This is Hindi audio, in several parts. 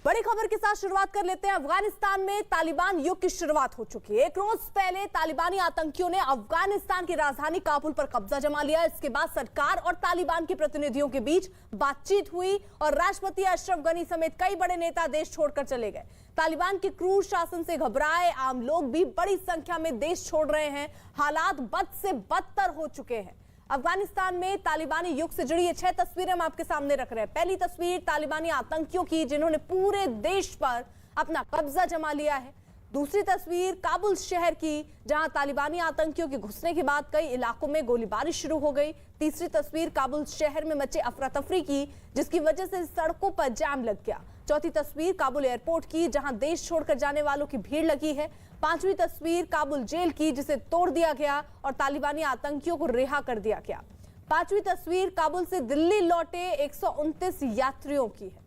बड़ी खबर के साथ शुरुआत कर लेते हैं। अफगानिस्तान में तालिबान युग की शुरुआत हो चुकी है। एक रोज पहले तालिबानी आतंकियों ने अफगानिस्तान की राजधानी काबुल पर कब्जा जमा लिया। इसके बाद सरकार और तालिबान के प्रतिनिधियों के बीच बातचीत हुई और राष्ट्रपति अशरफ गनी समेत कई बड़े नेता देश छोड़कर चले गए। तालिबान के क्रूर शासन से घबराए आम लोग भी बड़ी संख्या में देश छोड़ रहे हैं। हालात बद से बदतर हो चुके हैं। अफगानिस्तान में तालिबानी युग से जुड़ी ये 6 तस्वीरें हम आपके सामने रख रहे हैं। पहली तस्वीर तालिबानी आतंकियों की जिन्होंने पूरे देश पर अपना कब्जा जमा लिया है। दूसरी तस्वीर काबुल शहर की जहां तालिबानी आतंकियों के घुसने के बाद कई इलाकों में गोलीबारी शुरू हो गई। तीसरी तस्वीर काबुल शहर में मचे अफरा तफरी की जिसकी वजह से सड़कों पर जाम लग गया। चौथी तस्वीर काबुल एयरपोर्ट की जहां देश छोड़कर जाने वालों की भीड़ लगी है। पांचवी तस्वीर काबुल जेल की जिसे तोड़ दिया गया और तालिबानी आतंकियों को रिहा कर दिया गया। पांचवी तस्वीर काबुल से दिल्ली लौटे 129 यात्रियों की है।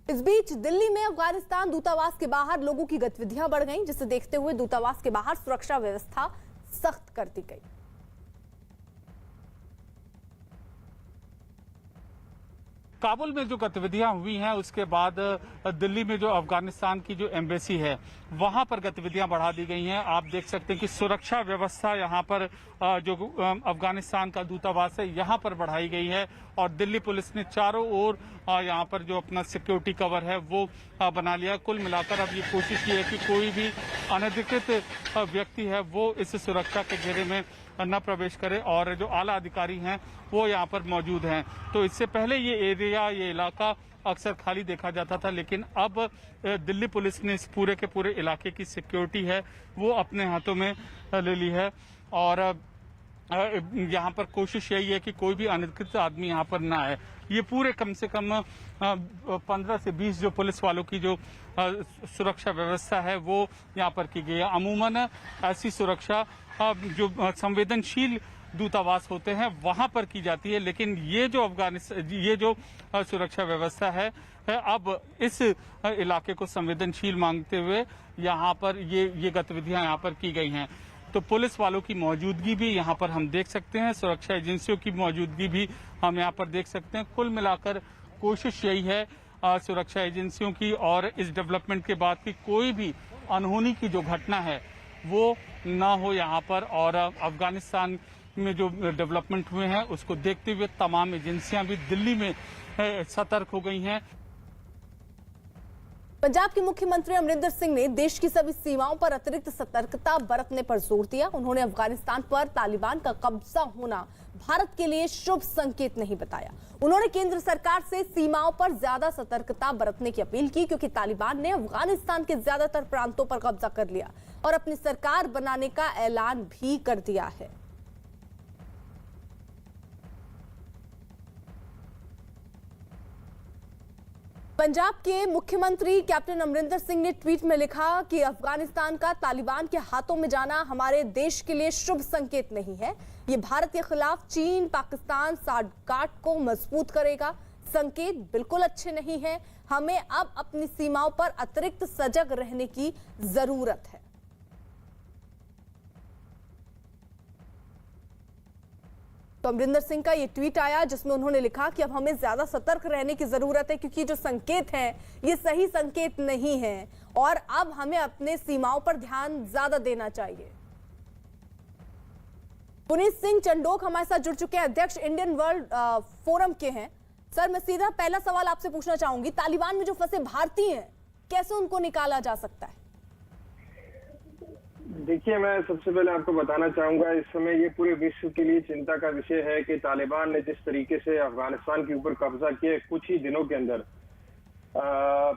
इस बीच दिल्ली में अफगानिस्तान दूतावास के बाहर लोगों की गतिविधियां बढ़ गईं, जिसे देखते हुए दूतावास के बाहर सुरक्षा व्यवस्था सख्त कर दी गई। काबुल में जो गतिविधियां हुई हैं उसके बाद दिल्ली में जो अफगानिस्तान की जो एम्बेसी है वहां पर गतिविधियां बढ़ा दी गई हैं। आप देख सकते हैं कि सुरक्षा व्यवस्था यहां पर जो अफगानिस्तान का दूतावास है यहां पर बढ़ाई गई है और दिल्ली पुलिस ने चारों ओर यहां पर जो अपना सिक्योरिटी कवर है वो बना लिया। कुल मिलाकर अब ये कोशिश की है कि कोई भी अनधिकृत व्यक्ति है वो इस सुरक्षा के घेरे में न प्रवेश करे और जो आला अधिकारी हैं वो यहाँ पर मौजूद हैं। तो इससे पहले ये इलाका अक्सर खाली देखा जाता था, लेकिन अब दिल्ली पुलिस ने इस पूरे के पूरे इलाके की सिक्योरिटी है वो अपने हाथों में ले ली है और यहाँ पर कोशिश यही है कि कोई भी अनधिकृत आदमी यहाँ पर ना आए। ये पूरे कम से कम 15 से 20 जो पुलिस वालों की जो सुरक्षा व्यवस्था है वो यहाँ पर की गई है। अमूमन ऐसी सुरक्षा जो संवेदनशील दूतावास होते हैं वहां पर की जाती है, लेकिन ये जो सुरक्षा व्यवस्था है अब इस इलाके को संवेदनशील मांगते हुए यहाँ पर ये गतिविधियां यहाँ पर की गई हैं। तो पुलिस वालों की मौजूदगी भी यहाँ पर हम देख सकते हैं, सुरक्षा एजेंसियों की मौजूदगी भी हम यहाँ पर देख सकते हैं। कुल मिलाकर कोशिश यही है सुरक्षा एजेंसियों की और इस डेवलपमेंट के बाद की कोई भी अनहोनी की जो घटना है वो ना हो यहाँ पर। और अफगानिस्तान में जो डेवलपमेंट हुए हैं उसको देखते हुए तमाम एजेंसियां भी दिल्ली में सतर्क हो गई हैं। पंजाब के मुख्यमंत्री अमरिंदर सिंह ने देश की सभी सीमाओं पर अतिरिक्त सतर्कता बरतने पर जोर दिया। उन्होंने अफगानिस्तान पर तालिबान का कब्जा होना भारत के लिए शुभ संकेत नहीं बताया। उन्होंने केंद्र सरकार से सीमाओं पर ज्यादा सतर्कता बरतने की अपील की, क्योंकि तालिबान ने अफगानिस्तान के ज्यादातर प्रांतों पर कब्जा कर लिया और अपनी सरकार बनाने का ऐलान भी कर दिया है। पंजाब के मुख्यमंत्री कैप्टन अमरिंदर सिंह ने ट्वीट में लिखा कि अफगानिस्तान का तालिबान के हाथों में जाना हमारे देश के लिए शुभ संकेत नहीं है। ये भारत के खिलाफ चीन पाकिस्तान साठगांठ को मजबूत करेगा। संकेत बिल्कुल अच्छे नहीं है। हमें अब अपनी सीमाओं पर अतिरिक्त सजग रहने की जरूरत है। तो अमरिंदर सिंह का ये ट्वीट आया जिसमें उन्होंने लिखा कि अब हमें ज्यादा सतर्क रहने की जरूरत है, क्योंकि जो संकेत है ये सही संकेत नहीं है और अब हमें अपने सीमाओं पर ध्यान ज्यादा देना चाहिए। पुनीत सिंह चंडोक हमारे साथ जुड़ चुके हैं, अध्यक्ष इंडियन वर्ल्ड फोरम के हैं। सर, मैं सीधा पहला सवाल आपसे पूछना चाहूंगी, तालिबान में जो फंसे भारतीय हैं कैसे उनको निकाला जा सकता है? देखिए, मैं सबसे पहले आपको बताना चाहूंगा इस समय ये पूरे विश्व के लिए चिंता का विषय है कि तालिबान ने जिस तरीके से अफगानिस्तान के ऊपर कब्जा किया कुछ ही दिनों के अंदर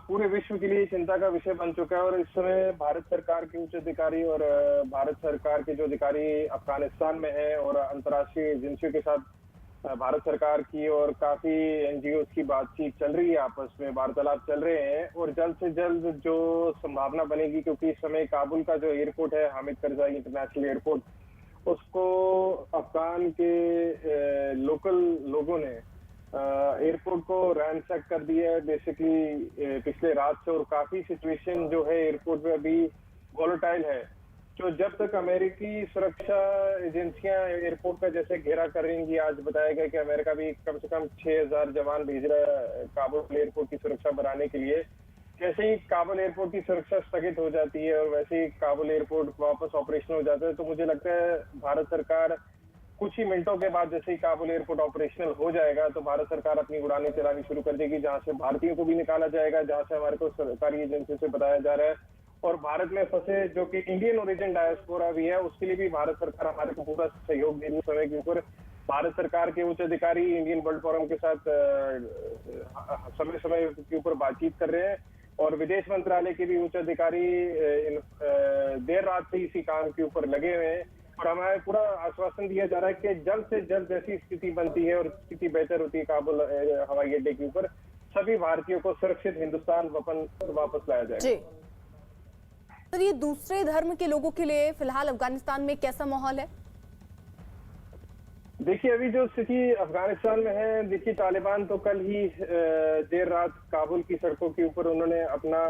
पूरे विश्व के लिए चिंता का विषय बन चुका है। और इस समय भारत सरकार के उच्च अधिकारी और भारत सरकार के जो अधिकारी अफगानिस्तान में है और अंतर्राष्ट्रीय एजेंसियों के साथ भारत सरकार की और काफी एनजीओ की बातचीत चल रही है, आपस में वार्तालाप चल रहे हैं और जल्द से जल्द जो संभावना बनेगी, क्योंकि इस समय काबुल का जो एयरपोर्ट है हामिद करजाई इंटरनेशनल एयरपोर्ट, उसको अफगान के लोकल लोगों ने एयरपोर्ट को रैंसैक कर दिया है बेसिकली पिछले रात से। और काफी सिचुएशन जो है एयरपोर्ट पे अभी वॉलेटाइल है, जो जब तक अमेरिकी सुरक्षा एजेंसियां एयरपोर्ट का जैसे घेरा कर रही, आज बताया गया कि अमेरिका भी कम से कम 6,000 जवान भेज रहा है काबुल एयरपोर्ट की सुरक्षा बढ़ाने के लिए। जैसे ही काबुल एयरपोर्ट की सुरक्षा स्थगित हो जाती है और वैसे ही काबुल एयरपोर्ट वापस ऑपरेशनल हो जाता है, तो मुझे लगता है भारत सरकार कुछ ही मिनटों के बाद जैसे ही काबुल एयरपोर्ट ऑपरेशनल हो जाएगा तो भारत सरकार अपनी उड़ानें चलानी शुरू कर देगी, जहां से भारतीयों को भी निकाला जाएगा, जहां से हमारे को सरकारी एजेंसी से बताया जा रहा है। और भारत में फंसे जो कि इंडियन ओरिजिन डायस्पोरा भी है, उसके लिए भी भारत सरकार हमारे को पूरा सहयोग दे रही है। समय के ऊपर भारत सरकार के उच्च अधिकारी इंडियन वर्ल्ड फोरम के साथ समय समय के ऊपर बातचीत कर रहे हैं और विदेश मंत्रालय के भी उच्च अधिकारी देर रात से इसी काम के ऊपर लगे हुए हैं। और हमें पूरा आश्वासन दिया जा रहा है कि जल्द से जल्द जैसी स्थिति बनती है और स्थिति बेहतर होती है काबुल हवाई अड्डे के ऊपर, सभी भारतीयों को सुरक्षित हिंदुस्तान वापस लाया जाएगा। जी सर, ये दूसरे धर्म के लोगों के लिए फिलहाल अफगानिस्तान में कैसा माहौल है? देखिए, अभी जो स्थिति अफगानिस्तान में है, देखिए तालिबान तो कल ही देर रात काबुल की सड़कों के ऊपर उन्होंने अपना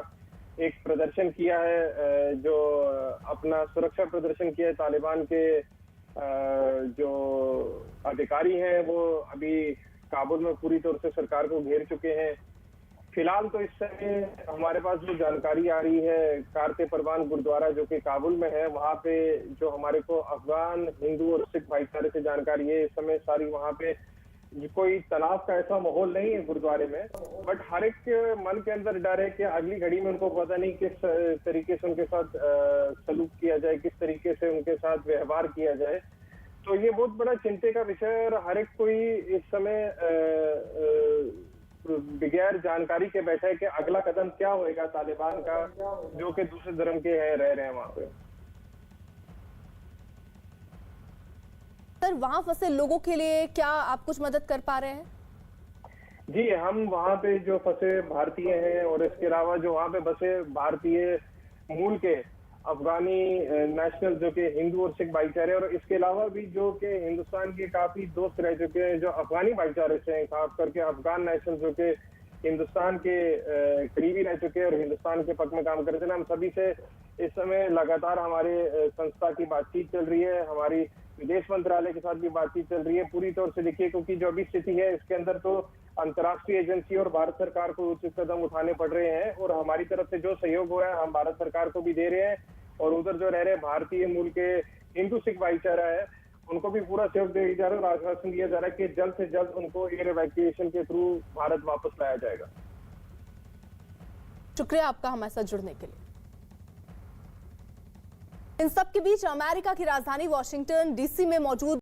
एक प्रदर्शन किया है, जो अपना सुरक्षा प्रदर्शन किया है। तालिबान के जो अधिकारी हैं वो अभी काबुल में पूरी तौर से सरकार को घेर चुके हैं। फिलहाल तो इस समय हमारे पास जो जानकारी आ रही है, कारते परवान गुरुद्वारा जो कि काबुल में है, वहां पे जो हमारे को अफगान हिंदू और सिख भाईचारे से जानकारी है, इस समय सारी वहां पे कोई तनाव का ऐसा माहौल नहीं है गुरुद्वारे में। बट हर एक के मन के अंदर डर है कि अगली घड़ी में उनको पता नहीं किस तरीके से उनके साथ सलूक किया जाए, किस तरीके से उनके साथ व्यवहार किया जाए। तो ये बहुत बड़ा चिंता का विषय है और हर एक कोई इस समय बगैर जानकारी के बैठा है कि अगला कदम क्या होएगा तालिबान का, जो कि दूसरे धर्म के रह रहे हैं वहां पे। सर, वहां फंसे लोगों के लिए क्या आप कुछ मदद कर पा रहे हैं? जी, हम वहां पे जो फंसे भारतीय हैं और इसके अलावा जो वहां पे बसे भारतीय मूल के अफगानी नेशनल जो कि हिंदू और सिख भाईचारे, और इसके अलावा भी जो कि हिंदुस्तान के काफी दोस्त रह चुके हैं जो अफगानी भाईचारे से हैं, खास करके अफगान नेशनल जो कि हिंदुस्तान के करीबी रह चुके हैं और हिंदुस्तान के पक्ष में काम करते हैं, हम सभी से इस समय लगातार हमारे संस्था की बातचीत चल रही है, हमारी विदेश मंत्रालय के साथ भी बातचीत चल रही है पूरी तौर से। देखिए, क्योंकि जो अभी स्थिति है इसके अंदर तो अंतर्राष्ट्रीय एजेंसी और भारत सरकार को उचित कदम उठाने पड़ रहे हैं और हमारी तरफ से जो सहयोग हो रहा है हम भारत सरकार को भी दे रहे हैं और उधर जो रह रहे भारतीय मूल के हिंदू सिख भाईचारा है उनको भी पूरा सहयोग दिया जा रहा है और आश्वासन दिया जा रहा है कि जल्द से जल्द उनको एयर इवैक्यूएशन के थ्रू भारत वापस लाया जाएगा। शुक्रिया आपका हमारे साथ जुड़ने के लिए। इन सब के बीच अमेरिका की राजधानी वॉशिंगटन डीसी में मौजूद